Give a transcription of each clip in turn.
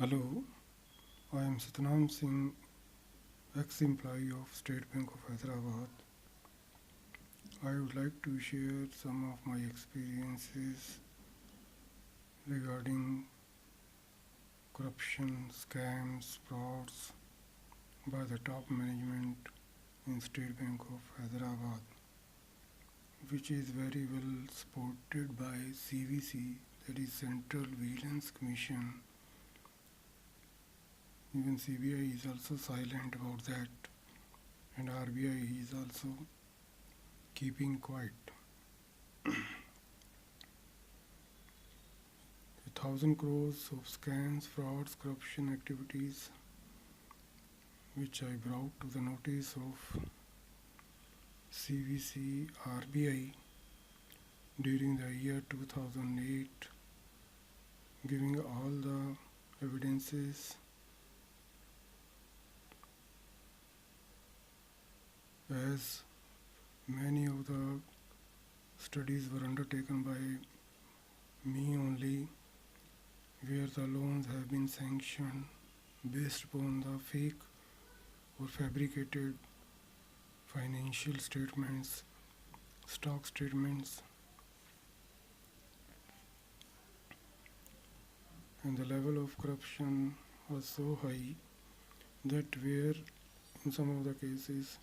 Hello, I am Satnam Singh, ex-employee of State Bank of Hyderabad. I would like to share some of my experiences regarding corruption, scams, frauds by the top management in State Bank of Hyderabad, which is very well supported by CVC, that is Central Vigilance Commission. Even CBI is also silent about that, and RBI is also keeping quiet. 1,000 crores of scams, frauds, corruption activities which I brought to the notice of CVC RBI during the year 2008, giving all the evidences as many of the studies were undertaken by me only, where the loans have been sanctioned based upon the fake or fabricated financial statements, stock statements, and the level of corruption was so high that where in some of the cases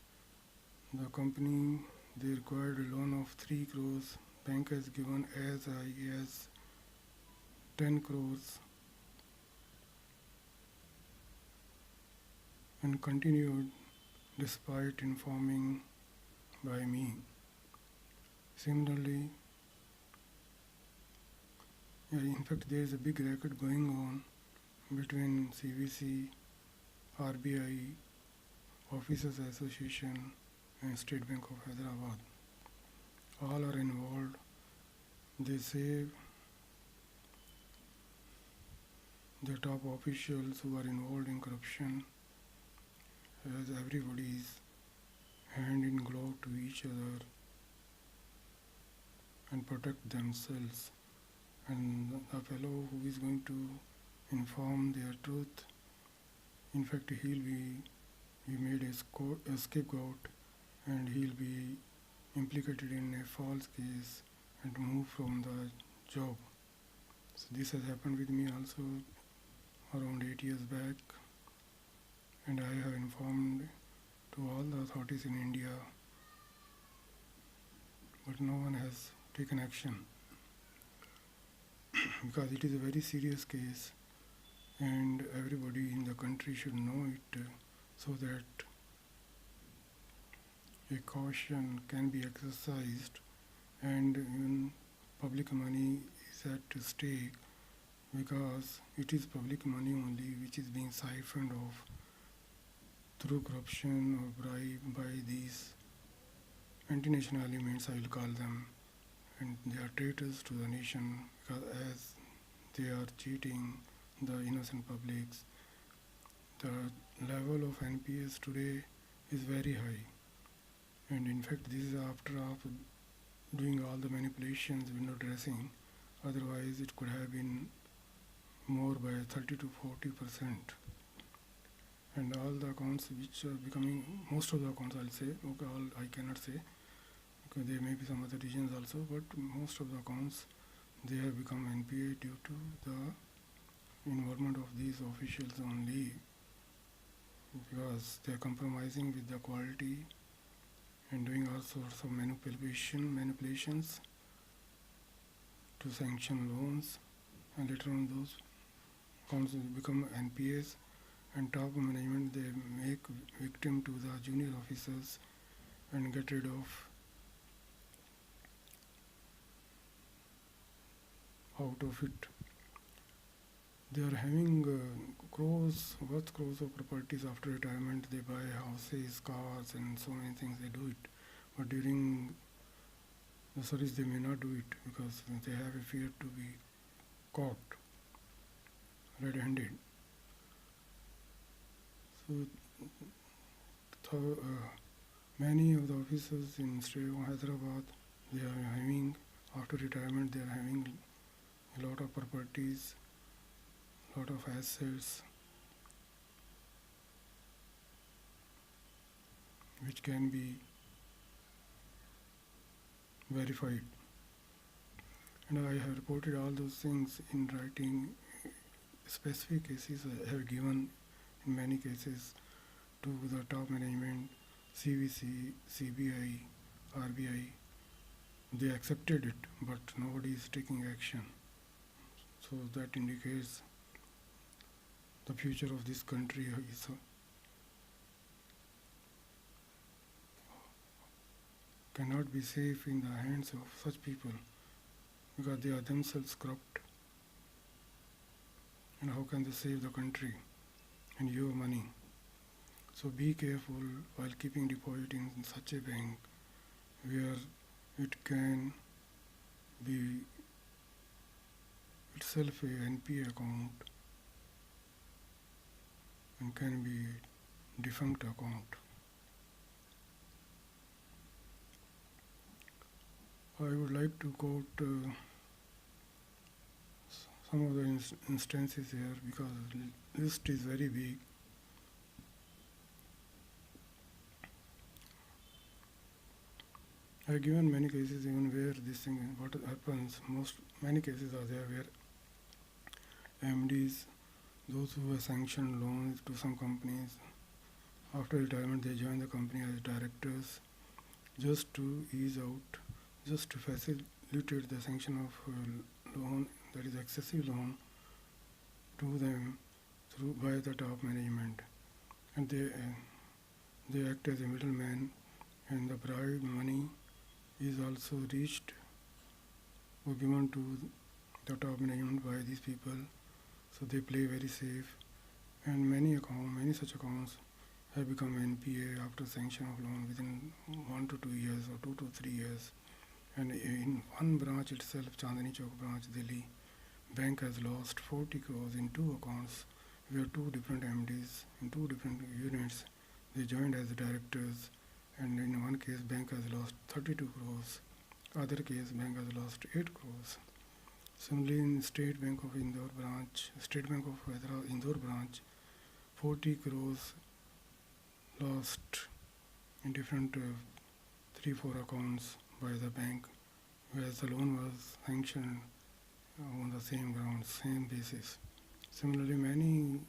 the company they required a loan of 3 crores, bank has given as high as 10 crores and continued despite informing by me. Similarly, in fact, there is a big racket going on between CVC, RBI, Officers Association, and State Bank of Hyderabad. All are involved. They say the top officials who are involved in corruption, as everybody is hand in glove to each other and protect themselves. And the fellow who is going to inform their truth, in fact, he made a scapegoat, and he'll be implicated in a false case and moved from the job. So this has happened with me also around 8 years back, and I have informed to all the authorities in India, but no one has taken action because it is a very serious case and everybody in the country should know it, so that a caution can be exercised, and even public money is at stake because it is public money only which is being siphoned off through corruption or bribe by these anti-national elements, I will call them, and they are traitors to the nation because as they are cheating the innocent publics. The level of NPS today is very high, and in fact this is after doing all the manipulations, window dressing. Otherwise it could have been more by 30 to 40%. And all the accounts which are becoming, most of the accounts I'll say, okay, all I cannot say because there may be some other regions also, but most of the accounts they have become NPA due to the involvement of these officials only, because they are compromising with the quality and doing all sorts of manipulations to sanction loans, and later on those accounts become NPAs, and top management they make victim to the junior officers and get rid of out of it. They are having worth crores of properties after retirement. They buy houses, cars, and so many things. They do it, but during the service they may not do it because they have a fear to be caught red-handed. So, many of the officers in state of Hyderabad, they are having, after retirement, they are having a lot of properties, lot of assets which can be verified. And I have reported all those things in writing. Specific cases I have given in many cases to the top management, CVC, CBI, RBI. They accepted it, but nobody is taking action. So that indicates the future of this country is cannot be safe in the hands of such people because they are themselves corrupt. And how can they save the country and your money? So be careful while keeping deposit in such a bank where it can be itself a NPA account and can be defunct account. I would like to quote some of the instances here because the list is very big. I have given many cases even where this thing, what happens, many cases are there where MDs, those who have sanctioned loans to some companies, after retirement they join the company as directors just to ease out, just to facilitate the sanction of loan, that is excessive loan, to them by the top management. And they act as a middleman, and the bribe money is also reached or given to the top management by these people. So they play very safe, and many such accounts have become NPA after sanction of loan within 1 to 2 years or 2 to 3 years. And in one branch itself, Chandni Chowk branch, Delhi, bank has lost 40 crores in two accounts where two different MDs in two different units, they joined as directors, and in one case bank has lost 32 crores, other case bank has lost 8 crores. Similarly, in State Bank of Indore branch, State Bank of Hyderabad Indore branch, 40 crores lost in different 3-4 accounts by the bank, whereas the loan was sanctioned on the same ground, same basis. Similarly, many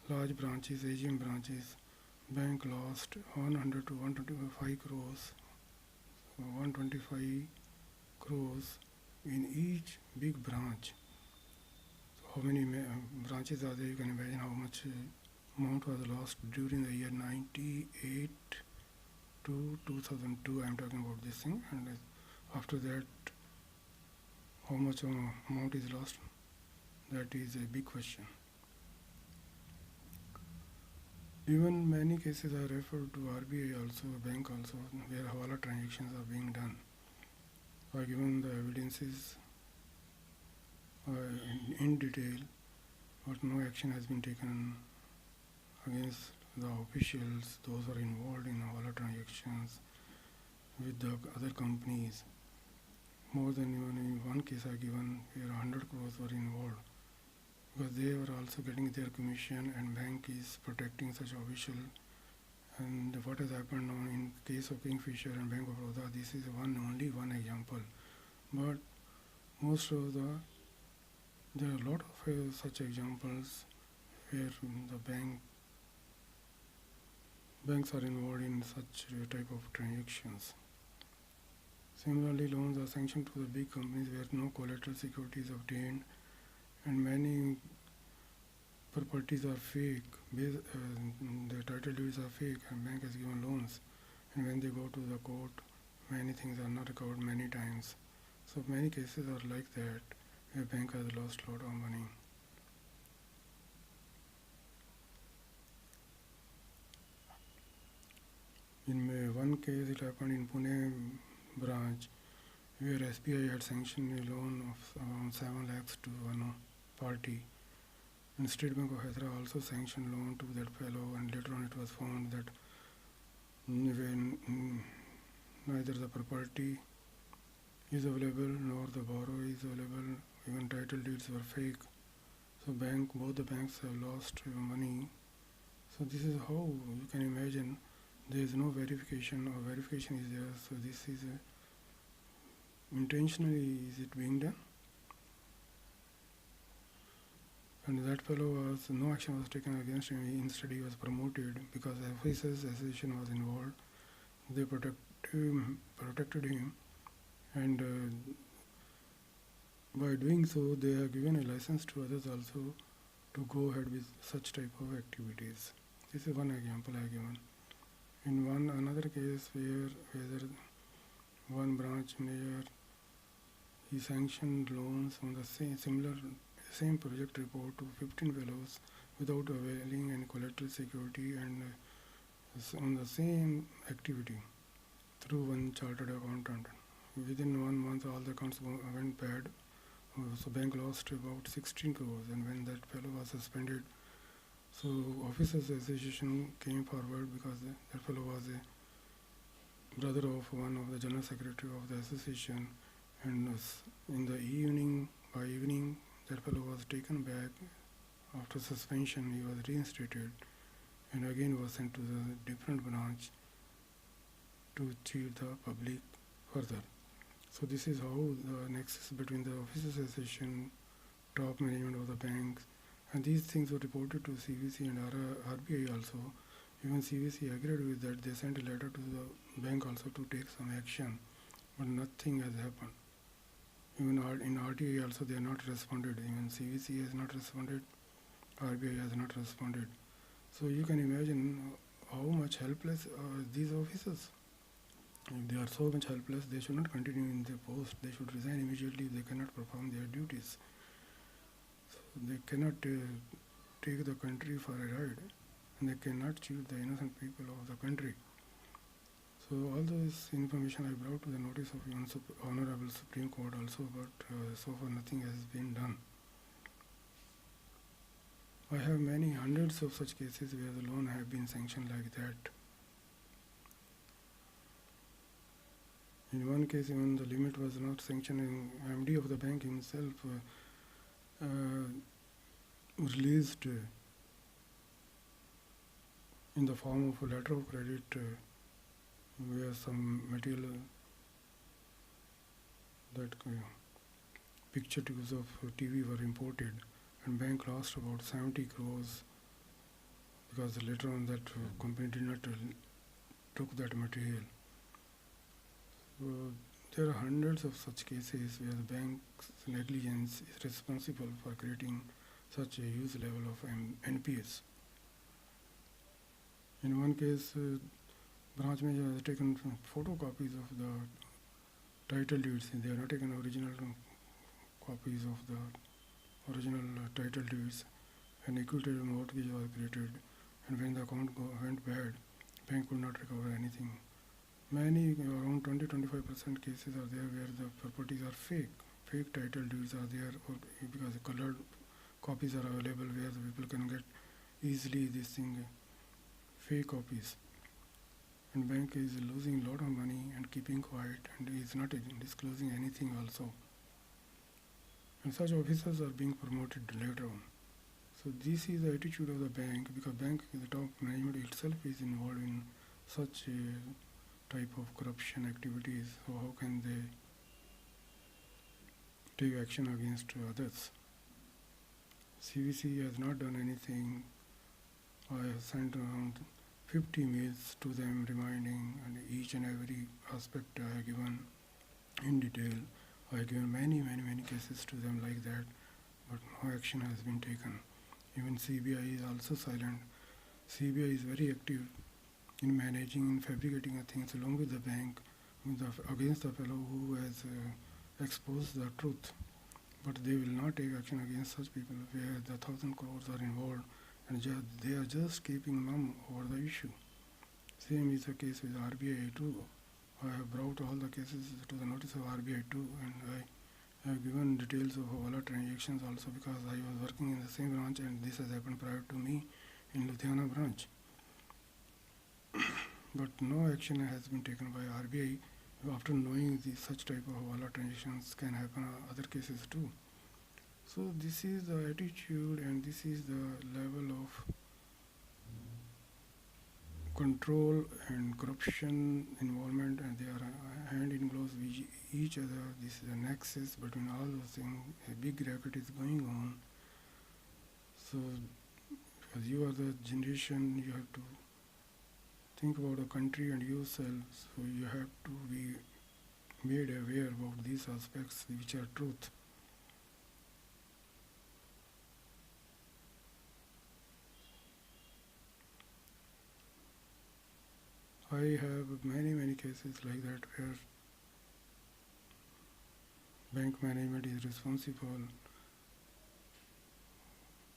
large branches, Asian branches, bank lost 100 to 125 crores, 125 crores in each big branch. So how many branches are there? You can imagine how much amount was lost during the year 98 to 2002. I am talking about this thing, and after that, how much amount is lost? That is a big question. Even many cases are referred to RBI also, bank also, where hawala transactions are being done. I have given the evidences in detail, but no action has been taken against the officials, those who are involved in hawala transactions with the other companies. More than even in one case I given where 100 crores were involved, because they were also getting their commission and bank is protecting such official. And what has happened now in case of Kingfisher and Bank of Baroda, this is only one example. But most of there are a lot of such examples where the banks are involved in such type of transactions. Similarly, loans are sanctioned to the big companies where no collateral security is obtained, and many properties are fake. The title deeds are fake, and bank has given loans. And when they go to the court, many things are not recovered many times. So many cases are like that, where bank has lost a lot of money. In one case, it happened in Pune branch, where SBI had sanctioned a loan of around 7 lakhs to one party. And State Bank of Hyderabad also sanctioned loan to that fellow, and later on it was found that when neither the property is available nor the borrower is available, even title deeds were fake, So both the banks have lost money. So this is how you can imagine there is no verification or verification is there. So this is intentionally is it being done? And that fellow was no action was taken against him. Instead, he was promoted because the officers association was involved. They protected him, and by doing so, they have given a license to others also to go ahead with such type of activities. This is one example I have given. In another case whether one branch manager he sanctioned loans on the same project report to 15 fellows without availing any collateral security and on the same activity through one chartered accountant. Within 1 month, all the accounts went bad. So bank lost about 16 crores, and when that fellow was suspended, so officers association came forward because that fellow was a brother of one of the general secretary of the association, and in the evening, by evening, that fellow was taken back after suspension. He was reinstated, and again was sent to the different branch to cheat the public further. So this is how the nexus between the officers association, top management of the banks, and these things were reported to CVC and RBI also. Even CVC agreed with that. They sent a letter to the bank also to take some action, but nothing has happened. Even in RTI also they are not responded. Even CVC has not responded, RBI has not responded. So you can imagine how much helpless are these officers. If they are so much helpless, they should not continue in their post. They should resign immediately if they cannot perform their duties. So they cannot take the country for a ride, and they cannot cheat the innocent people of the country. So all this information I brought to the notice of Honorable Supreme Court also, but so far nothing has been done. I have many hundreds of such cases where the loan have been sanctioned like that. In one case, even the limit was not sanctioned, and MD of the bank himself released in the form of a letter of credit where some material that picture tubes of TV were imported, and bank lost about 70 crores because later on that company did not took that material. So there are hundreds of such cases where the bank's negligence is responsible for creating such a huge level of NPS. In one case, branch manager has taken photocopies of the title deeds. They are not taken original copies of the original title deeds. An equitable mortgage was created, and when the account went bad, bank could not recover anything. Many, around 20-25% cases are there where the properties are fake. Fake title deeds are there, or because the colored copies are available where the people can get easily this thing, fake copies. And bank is losing a lot of money and keeping quiet, and is not disclosing anything also. And such officers are being promoted later on. So this is the attitude of the bank, because bank, the top management itself is involved in such a type of corruption activities. So how can they take action against others? CVC has not done anything. I have sent around 50 mails to them reminding, and each and every aspect I have given in detail. I have given many cases to them like that, but no action has been taken. Even CBI is also silent. CBI is very active in managing and fabricating things along with the bank against the fellow who has exposed the truth. But they will not take action against such people where the 1,000 crores are involved, and they are just keeping mum over the issue. Same is the case with RBI too. I have brought all the cases to the notice of RBI too, and I have given details of all our transactions also, because I was working in the same branch and this has happened prior to me in Ludhiana branch. But no action has been taken by RBI after knowing such type of wallet transactions can happen in other cases too. So this is the attitude and this is the level of control and corruption involvement, and they are hand in gloves with each other. This is a nexus between all those things. A big racket is going on. So as you are the generation, you have to think about the country and yourself. So you have to be made aware about these aspects which are truth. I have many cases like that where bank management is responsible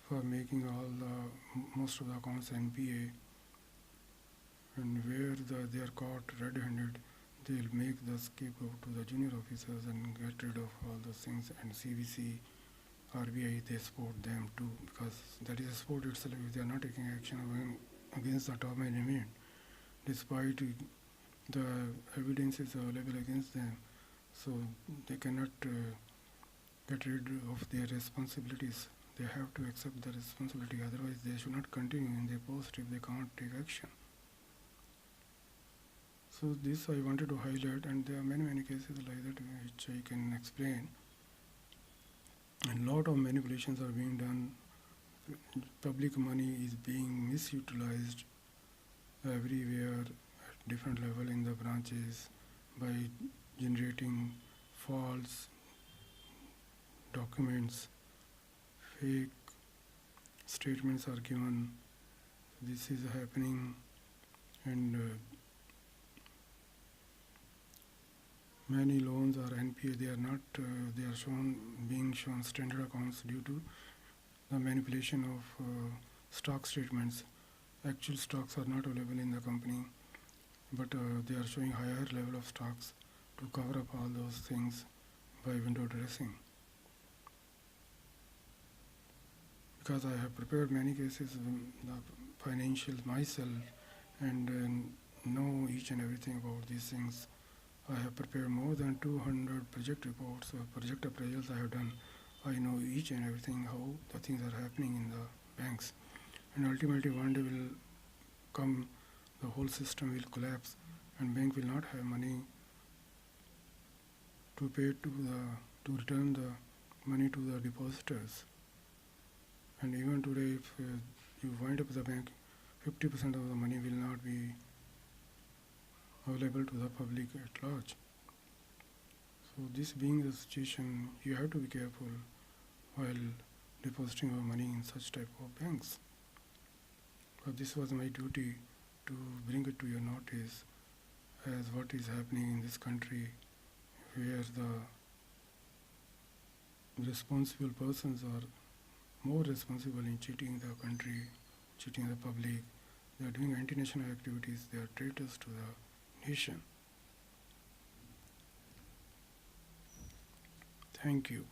for making all the most of the accounts NPA, and where they are caught red-handed, they'll make the scapegoat to the junior officers and get rid of all those things. And CVC, RBI, they support them too, because that is a sport itself. If they are not taking action against the top management, despite the evidence is available against them, so they cannot get rid of their responsibilities. They have to accept the responsibility, otherwise they should not continue in their post if they can't take action. So this I wanted to highlight, and there are many cases like that which I can explain. And lot of manipulations are being done. Public money is being misutilized everywhere at different level in the branches by generating false documents, fake statements are given. This is happening, and many loans are NPA. They are not. They are being shown standard accounts due to the manipulation of stock statements. Actual stocks are not available in the company, but they are showing higher level of stocks to cover up all those things by window dressing. Because I have prepared many cases in the financials myself, and know each and everything about these things. I have prepared more than 200 project reports or project appraisals I have done. I know each and everything, how the things are happening in the banks. And ultimately one day will come, the whole system will collapse, and bank will not have money to pay to return the money to the depositors. And even today, if you wind up the bank, 50% of the money will not be available to the public at large. So this being the situation, you have to be careful while depositing your money in such type of banks. But this was my duty to bring it to your notice as what is happening in this country, where the responsible persons are more responsible in cheating the country, cheating the public. They are doing anti-national activities. They are traitors to the nation. Thank you.